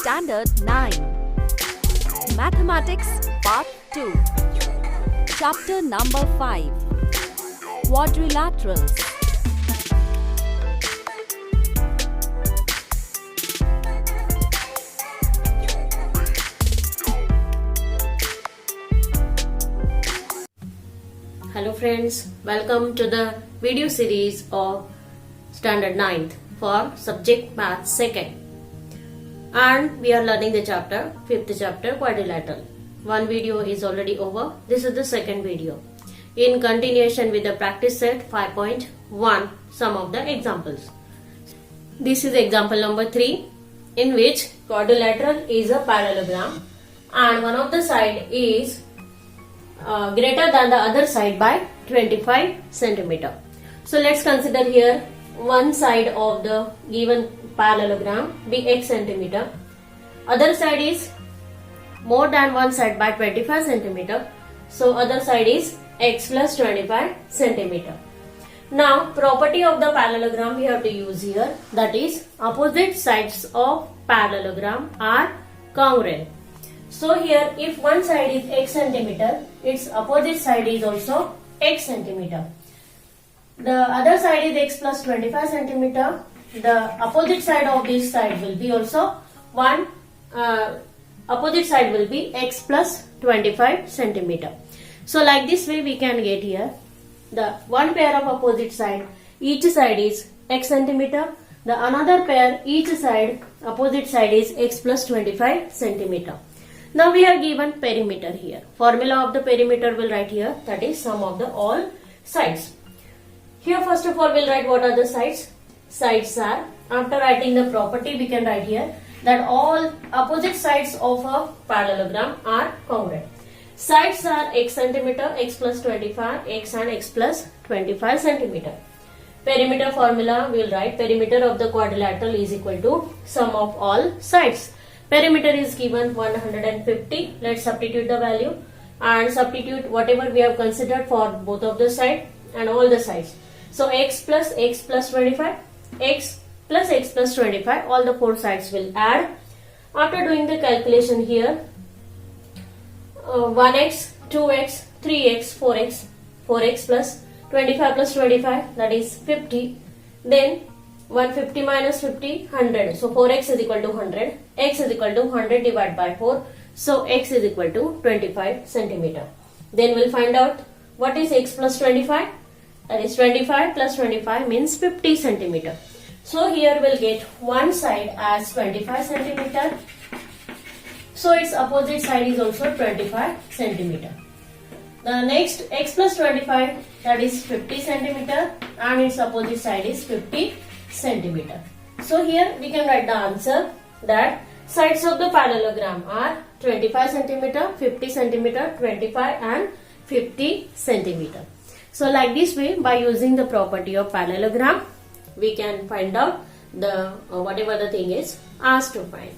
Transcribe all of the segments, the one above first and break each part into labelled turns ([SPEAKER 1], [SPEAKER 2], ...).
[SPEAKER 1] Standard 9. Mathematics Part 2. Chapter number 5. Quadrilaterals.
[SPEAKER 2] Hello friends, welcome to the video series of Standard 9th for subject Math 2nd. And we are learning the chapter, 5th chapter, quadrilateral. One video is already over. This is the second video. In continuation with the practice set 5.1, some of the examples. This is example number 3, in which quadrilateral is a parallelogram and one of the side is greater than the other side by 25 centimeter. So let's consider here one side of the given parallelogram be x centimeter. Other side is more than one side by 25 centimeter. So other side is x plus 25 centimeter. Now property of the parallelogram we have to use here, that is opposite sides of parallelogram are congruent. So here if one side is x centimeter, its opposite side is also x centimeter. The other side is x plus 25 centimeter. The opposite side of this side will be also opposite side will be x plus 25 centimeter. So like this way we can get here the one pair of opposite side, each side is x centimeter. The another pair, each side opposite side is x plus 25 centimeter. Now we are given perimeter here. Formula of the perimeter will write here, that is sum of the all sides. Here first of all we'll write what are the sides. Sides are, after writing the property we can write here that all opposite sides of a parallelogram are congruent. Sides are x centimeter, x plus 25, x and x plus 25 centimeter. Perimeter formula we will write perimeter of the quadrilateral is equal to sum of all sides. Perimeter is given 150. Let's substitute the value and substitute whatever we have considered for both of the sides and all the sides. So x plus 25, x plus x plus 25, all the four sides will add. After doing the calculation here, 1x, 2x, 3x, 4x plus 25 plus 25, that is 50. Then 150 minus 50, 100. So 4x is equal to 100. X is equal to 100 divided by 4. So x is equal to 25 centimeter. Then we'll find out what is x plus 25. That is 25 plus 25 means 50 centimeter. So here we'll get one side as 25 centimeter. So its opposite side is also 25 centimeter. The next x plus 25, that is 50 centimeter and its opposite side is 50 centimeter. So here we can write the answer that sides of the parallelogram are 25 centimeter, 50 centimeter, 25 and 50 centimeter. So like this way, by using the property of parallelogram, we can find out the whatever the thing is asked to find.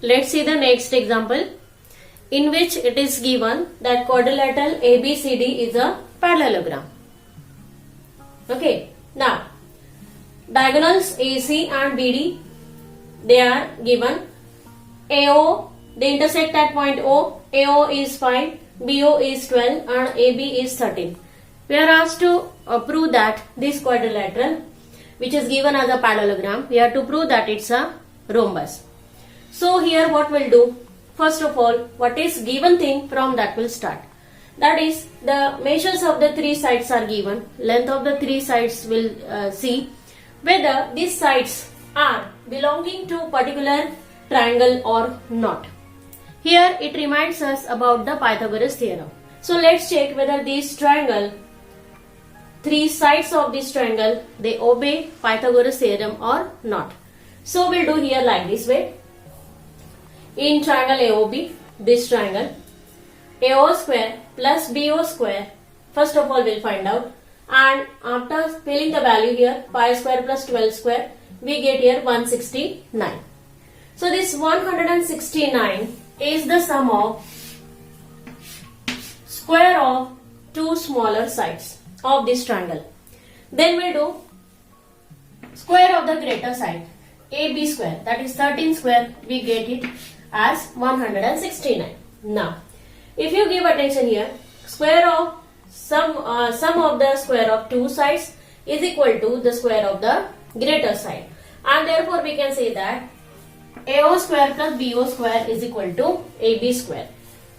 [SPEAKER 2] Let's see the next example, in which it is given that quadrilateral ABCD is a parallelogram. Okay, now diagonals AC and BD, they are given. AO, they intersect at point O. AO is 5, BO is 12 and AB is 13. We are asked to prove that this quadrilateral, which is given as a parallelogram, we have to prove that it's a rhombus. So here what we'll do, first of all, what is given thing, from that will start. That is, the measures of the three sides are given. Length of the three sides will see whether these sides are belonging to particular triangle or not. Here it reminds us about the Pythagoras theorem. So let's check whether this triangle, three sides of this triangle, they obey Pythagoras theorem or not. So we'll do here like this way. In triangle AOB, this triangle, AO square plus BO square, first of all we'll find out. And after filling the value here, pi square plus 12 square, we get here 169. So this 169 is the sum of square of two smaller sides of this triangle. Then we do square of the greater side. AB square, that is 13 square, we get it as 169. Now, if you give attention here, square of sum of the square of two sides is equal to the square of the greater side, and therefore we can say that AO square plus BO square is equal to AB square.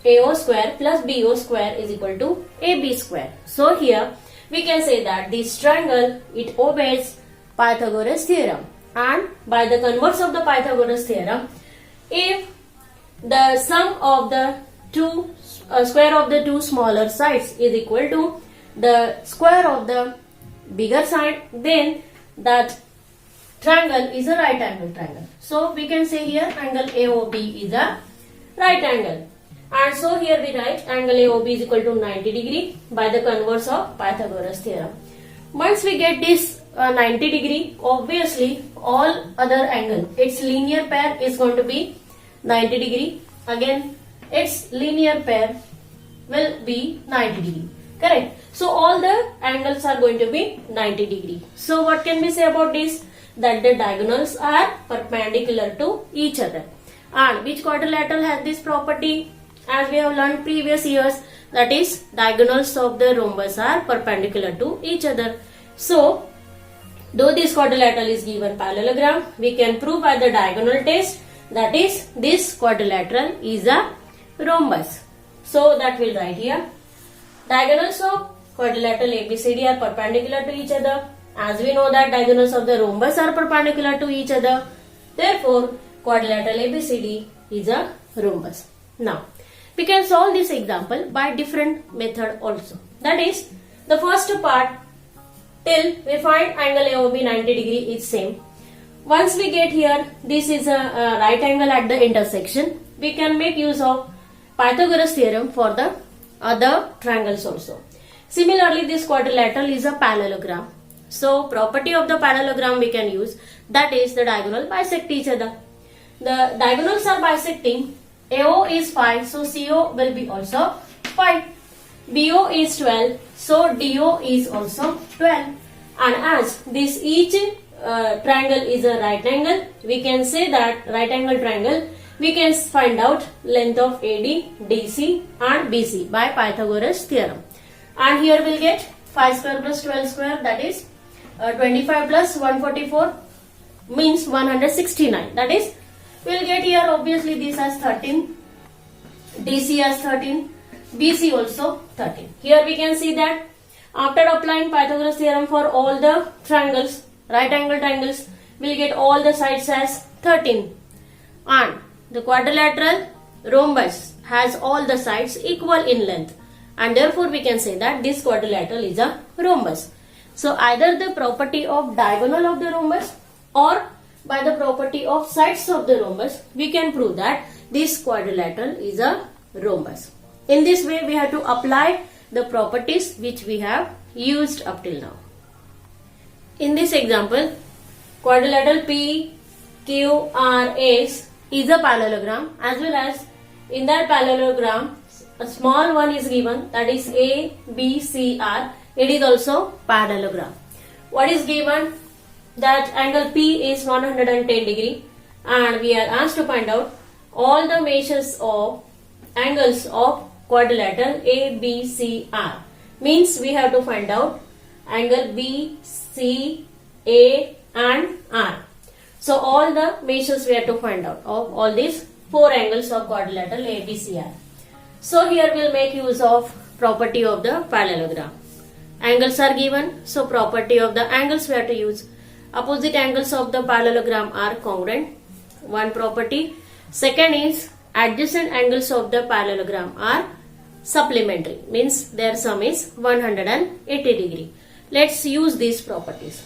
[SPEAKER 2] AO square plus BO square is equal to AB square. So here we can say that this triangle, it obeys Pythagoras theorem, and by the converse of the Pythagoras theorem, if the sum of the two square of the two smaller sides is equal to the square of the bigger side, then that triangle is a right angle triangle. So we can say here angle AOB is a right angle. And so here we write angle AOB is equal to 90 degree by the converse of Pythagoras theorem. Once we get this 90 degree, obviously all other angle, its linear pair is going to be 90 degree. Again, its linear pair will be 90 degree. Correct? So all the angles are going to be 90 degree. So what can we say about this? That the diagonals are perpendicular to each other. And which quadrilateral has this property? As we have learned previous years, that is diagonals of the rhombus are perpendicular to each other. So, though this quadrilateral is given parallelogram, we can prove by the diagonal test, that is this quadrilateral is a rhombus. So that we'll write here. Diagonals of quadrilateral ABCD are perpendicular to each other. As we know that diagonals of the rhombus are perpendicular to each other, therefore quadrilateral ABCD is a rhombus. Now, we can solve this example by different method also. That is, the first part till we find angle AOB 90 degree is same. Once we get here, this is a right angle at the intersection, we can make use of Pythagoras theorem for the other triangles also. Similarly, this quadrilateral is a parallelogram. So, property of the parallelogram we can use, that is the diagonal bisect each other. The diagonals are bisecting. AO is 5, so CO will be also 5. BO is 12, so DO is also 12. And as this each triangle is a right angle, we can say that right angle triangle, we can find out length of AD, DC and BC by Pythagoras theorem. And here we'll get 5 square plus 12 square, that is 25 plus 144 means 169. That is, we'll get here obviously this as 13, DC as 13, BC also 13. Here we can see that after applying Pythagoras theorem for all the triangles, right angle triangles, we'll get all the sides as 13. And the quadrilateral rhombus has all the sides equal in length. And therefore we can say that this quadrilateral is a rhombus. So either the property of diagonal of the rhombus or by the property of sides of the rhombus, we can prove that this quadrilateral is a rhombus. In this way, we have to apply the properties which we have used up till now. In this example, quadrilateral PQRS is a parallelogram, as well as in that parallelogram, a small one is given, that is ABCR. It is also parallelogram. What is given? That angle P is 110 degree, and we are asked to find out all the measures of angles of quadrilateral ABCR. Means we have to find out angle B, C, A and R. So all the measures we have to find out of all these four angles of quadrilateral ABCR. So here we will make use of property of the parallelogram. Angles are given, so property of the angles we have to use. Opposite angles of the parallelogram are congruent, one property. Second is adjacent angles of the parallelogram are supplementary, means their sum is 180 degree. Let's use these properties.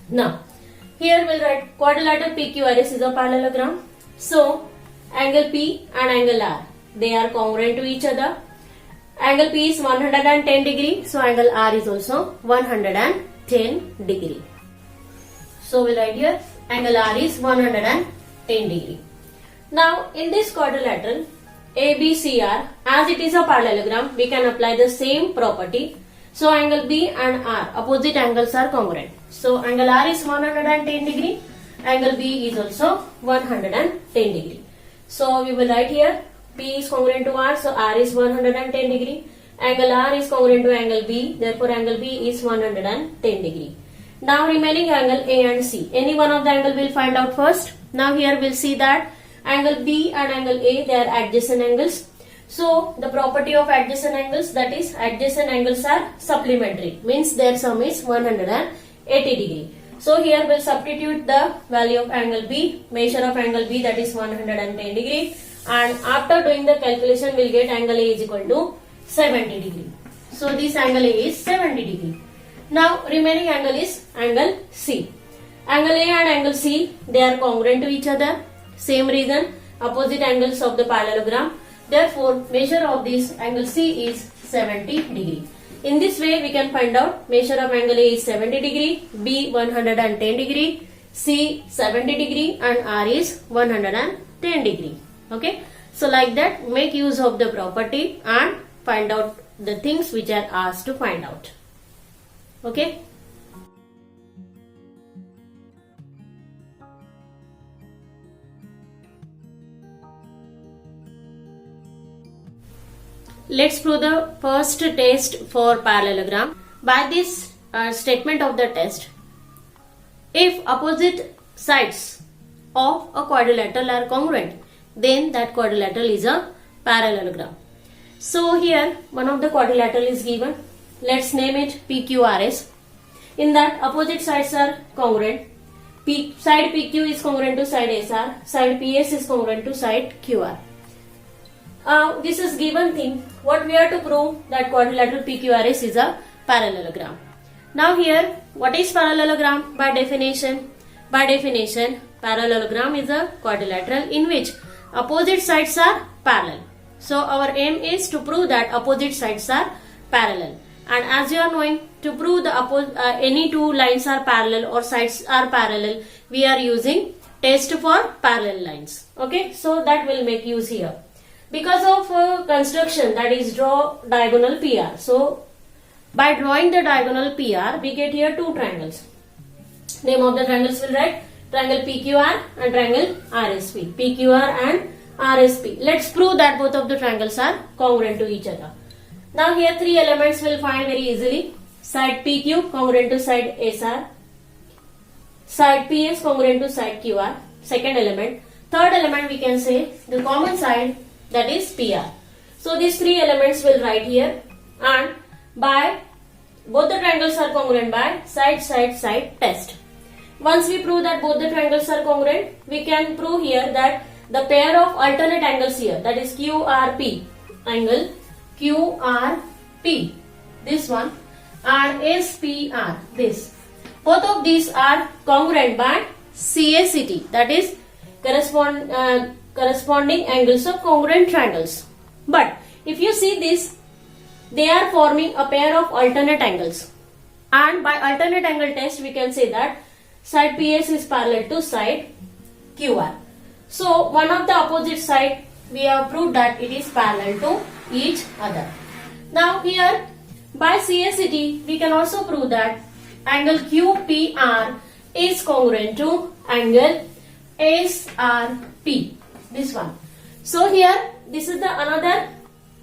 [SPEAKER 2] Now, here we'll write quadrilateral PQRS is a parallelogram. So, angle P and angle R, they are congruent to each other. Angle P is 110 degree, so angle R is also 110 degree. So we'll write here angle R is 110 degree. Now in this quadrilateral ABCR, as it is a parallelogram, we can apply the same property. So angle B and R, opposite angles are congruent. So angle R is 110 degree angle B is also 110 degree. So we will write here P is congruent to R, so R is 110 degree. Angle R is congruent to angle B, therefore angle B is 110 degree. Now remaining angle A and C. Any one of the angle we'll find out first. Now here we'll see that angle B and angle A, they are adjacent angles. So the property of adjacent angles, that is adjacent angles are supplementary, means their sum is 180 degree. So here we'll substitute the value of angle B, measure of angle B, that is 110 degree, and after doing the calculation we'll get angle A is equal to 70 degree. So this angle A is 70 degree. Now remaining angle is angle C. Angle A and angle C, they are congruent to each other. Same reason, opposite angles of the parallelogram. Therefore, measure of this angle C is 70 degree. In this way, we can find out measure of angle A is 70 degree, B 110 degree, C 70 degree, and R is 110 degree. Okay. So like that, make use of the property and find out the things which are asked to find out. Okay. Let's prove the first test for parallelogram. By this statement of the test, if opposite sides of a quadrilateral are congruent, then that quadrilateral is a parallelogram. So here one of the quadrilateral is given. Let's name it PQRS. In that opposite sides are congruent. Side PQ is congruent to side SR. Side PS is congruent to side QR. This is given thing. What we have to prove that quadrilateral PQRS is a parallelogram. Now here, what is parallelogram by definition? By definition, parallelogram is a quadrilateral in which opposite sides are parallel. So our aim is to prove that opposite sides are parallel. And as you are knowing, to prove the any two lines are parallel or sides are parallel, we are using test for parallel lines. Okay, so that will make use here. Because of construction, that is draw diagonal PR. So by drawing the diagonal PR, we get here two triangles. Name of the triangles will write triangle PQR and triangle RSP. PQR and RSP. Let's prove that both of the triangles are congruent to each other. Now here three elements will find very easily. Side PQ congruent to side SR. Side PS congruent to side QR. Second element. Third element we can say the common side, that is PR. So these three elements will write here, and by both the triangles are congruent by side test. Once we prove that both the triangles are congruent, we can prove here that the pair of alternate angles here, that is QRP, angle QRP, this one, and SPR, this. Both of these are congruent by CACT, that is corresponding angles of congruent triangles. But if you see this, they are forming a pair of alternate angles. And by alternate angle test, we can say that side PS is parallel to side QR. So one of the opposite side, we have proved that it is parallel to each other. Now here, by CACT, we can also prove that angle QPR is congruent to angle SRP, this one. So here, this is the another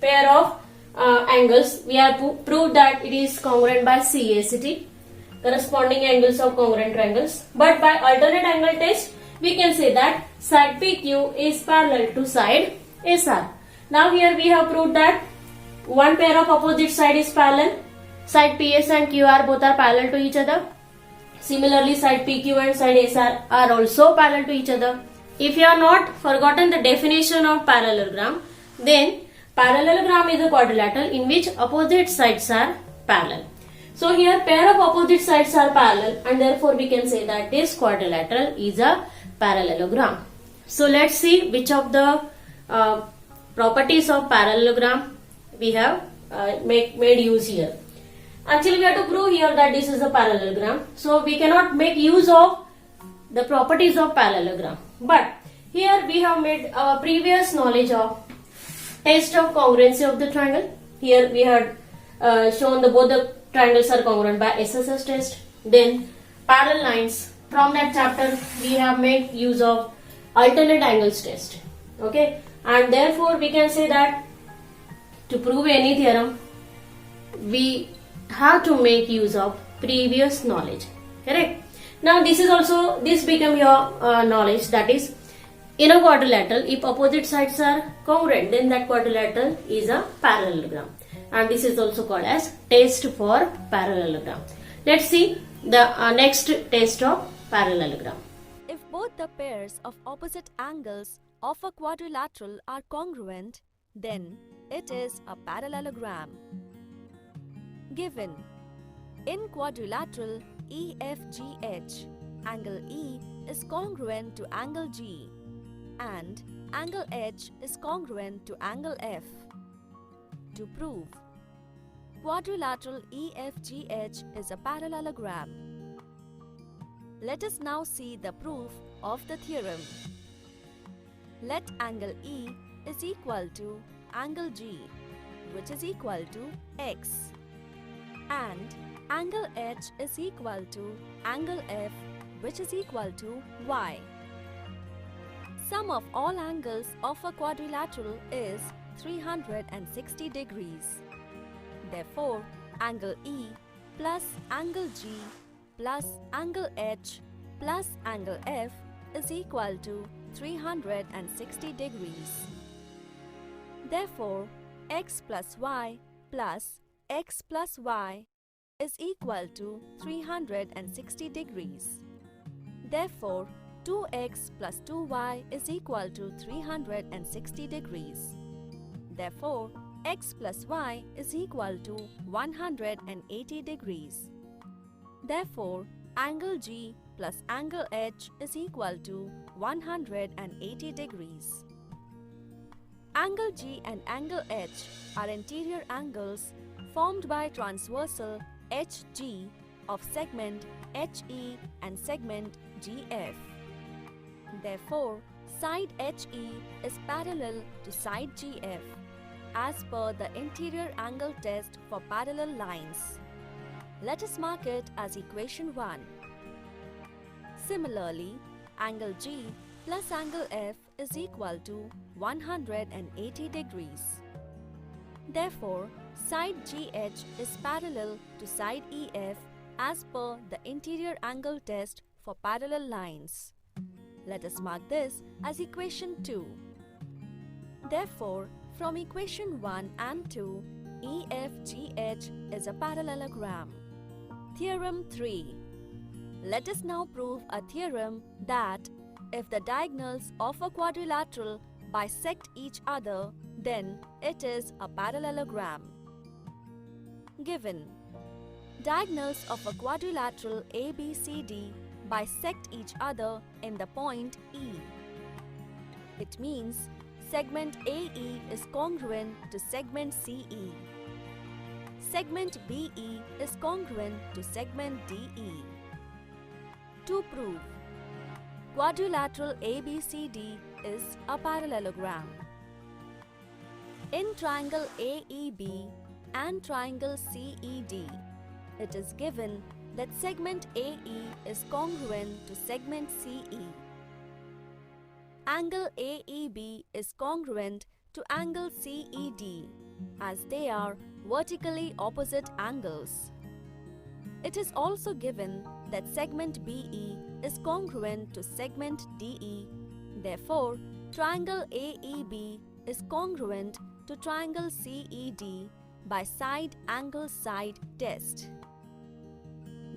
[SPEAKER 2] pair of angles. We have proved that it is congruent by CACT, corresponding angles of congruent triangles. But by alternate angle test, we can say that side PQ is parallel to side SR. Now here we have proved that one pair of opposite side is parallel. Side PS and QR both are parallel to each other. Similarly, side PQ and side SR are also parallel to each other. If you are not forgotten the definition of parallelogram, then parallelogram is a quadrilateral in which opposite sides are parallel. So here pair of opposite sides are parallel, and therefore we can say that this quadrilateral is a parallelogram. So let's see which of the properties of parallelogram we have made use here. Actually, we have to prove here that this is a parallelogram. So we cannot make use of the properties of parallelogram. But here we have made our previous knowledge of test of congruency of the triangle. Here we had shown both the triangles are congruent by SSS test. Then parallel lines, from that chapter we have made use of alternate angles test. Okay, and therefore we can say that to prove any theorem we have to make use of previous knowledge. Correct. Now this become your knowledge, that is, in a quadrilateral, if opposite sides are congruent, then that quadrilateral is a parallelogram, and this is also called as test for parallelogram. Let's see the next test of parallelogram.
[SPEAKER 1] If both the pairs of opposite angles of a quadrilateral are congruent, then it is a parallelogram. Given in quadrilateral EFGH, angle E is congruent to angle G and angle H is congruent to angle F. To prove quadrilateral EFGH is a parallelogram, let us now see the proof of the theorem. Let angle E is equal to angle G, which is equal to X, and angle H is equal to angle F, which is equal to Y. Sum of all angles of a quadrilateral is 360 degrees. Therefore, angle E plus angle G plus angle H plus angle F is equal to 360 degrees. Therefore, x plus y plus x plus y is equal to 360 degrees. Therefore, 2x plus 2y is equal to 360 degrees. Therefore, x plus y is equal to 180 degrees. Therefore, angle G plus angle H is equal to 180 degrees. Angle G and angle H are interior angles formed by transversal HG of segment HE and segment GF. Therefore, side HE is parallel to side GF as per the interior angle test for parallel lines. Let us mark it as equation 1. Similarly, angle G plus angle F is equal to 180 degrees. Therefore, side GH is parallel to side EF as per the interior angle test for parallel lines. Let us mark this as equation 2. Therefore, from equation 1 and 2, EFGH is a parallelogram. Theorem 3. Let us now prove a theorem that if the diagonals of a quadrilateral bisect each other, then it is a parallelogram. Given diagonals of a quadrilateral ABCD bisect each other in the point E. It means segment AE is congruent to segment CE. Segment BE is congruent to segment DE. To prove quadrilateral ABCD is a parallelogram. In triangle AEB and triangle CED, it is given that segment AE is congruent to segment CE. Angle AEB is congruent to angle CED as they are vertically opposite angles. It is also given that segment BE is congruent to segment DE. Therefore, triangle AEB is congruent to triangle CED by side angle side test.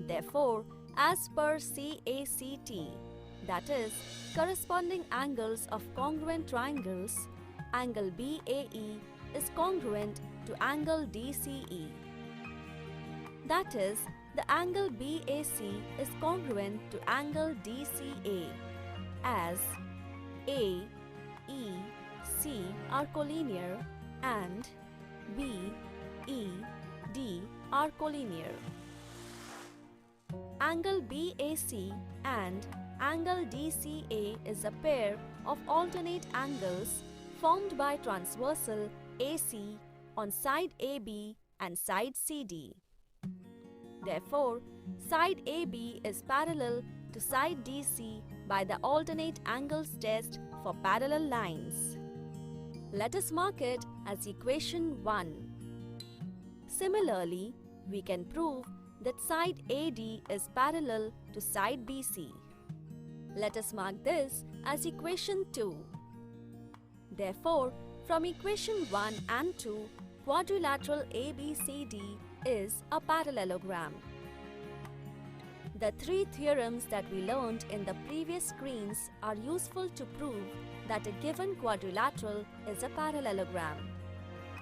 [SPEAKER 1] Therefore, as per CACT, that is, corresponding angles of congruent triangles, angle BAE is congruent to angle DCE. That is, the angle BAC is congruent to angle DCA as A, E, C are collinear and B, E, D are collinear. Angle BAC and angle DCA is a pair of alternate angles formed by transversal AC on side AB and side CD. Therefore, side AB is parallel to side DC by the alternate angles test for parallel lines. Let us mark it as equation 1. Similarly, we can prove that side AD is parallel to side BC. Let us mark this as equation 2. Therefore, from equation 1 and 2, quadrilateral ABCD is a parallelogram. The three theorems that we learned in the previous screens are useful to prove that a given quadrilateral is a parallelogram.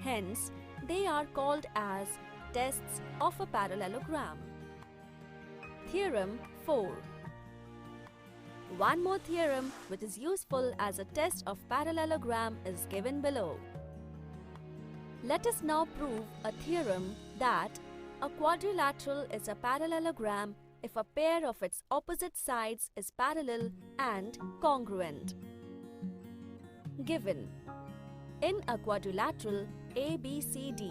[SPEAKER 1] Hence, they are called as tests of a parallelogram. Theorem 4. One more theorem which is useful as a test of parallelogram is given below. Let us now prove a theorem that a quadrilateral is a parallelogram if a pair of its opposite sides is parallel and congruent. Given: in a quadrilateral ABCD,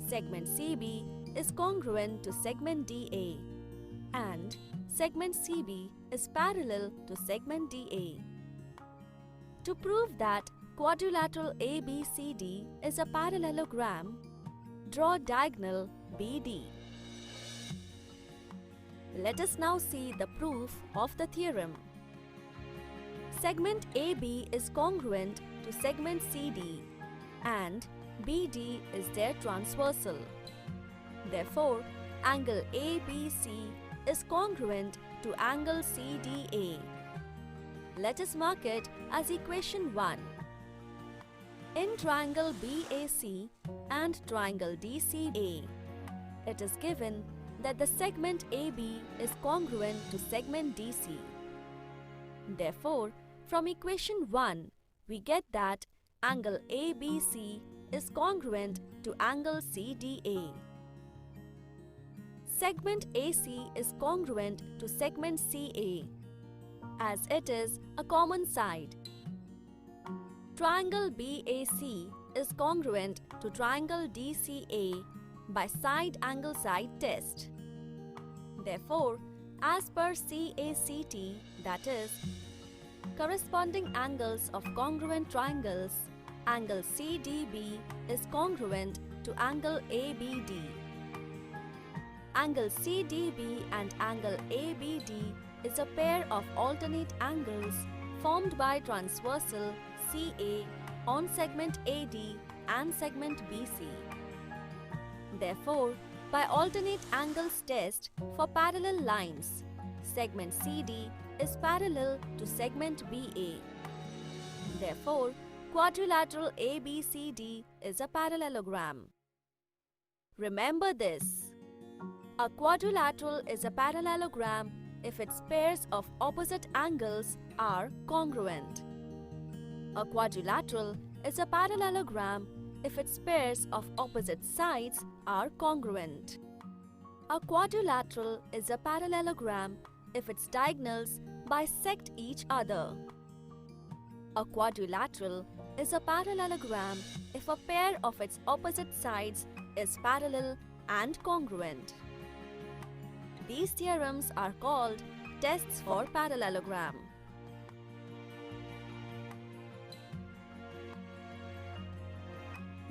[SPEAKER 1] segment CB is congruent to segment DA and segment CB is parallel to segment DA. To prove that quadrilateral ABCD is a parallelogram, draw diagonal BD. Let us now see the proof of the theorem. Segment AB is congruent to segment CD and BD is their transversal. Therefore, angle ABC is congruent to angle CDA. Let us mark it as equation 1. In triangle BAC and triangle DCA, it is given that the segment AB is congruent to segment DC. Therefore, from equation 1, we get that angle ABC is congruent to angle CDA. Segment AC is congruent to segment CA, as it is a common side. Triangle BAC is congruent to triangle DCA by side angle side test. Therefore, as per CACT, that is, corresponding angles of congruent triangles, angle CDB is congruent to angle ABD. Angle CDB and angle ABD is a pair of alternate angles formed by transversal CA on segment AD and segment BC. Therefore, by alternate angles test for parallel lines, segment CD is parallel to segment BA. Therefore, quadrilateral ABCD is a parallelogram. Remember this: a quadrilateral is a parallelogram if its pairs of opposite angles are congruent. A quadrilateral is a parallelogram if its pairs of opposite sides are congruent. A quadrilateral is a parallelogram if its diagonals bisect each other. A quadrilateral is a parallelogram if a pair of its opposite sides is parallel and congruent. These theorems are called tests for parallelogram.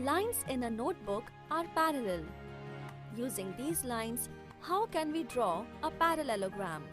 [SPEAKER 1] Lines in a notebook are parallel. Using these lines, how can we draw a parallelogram?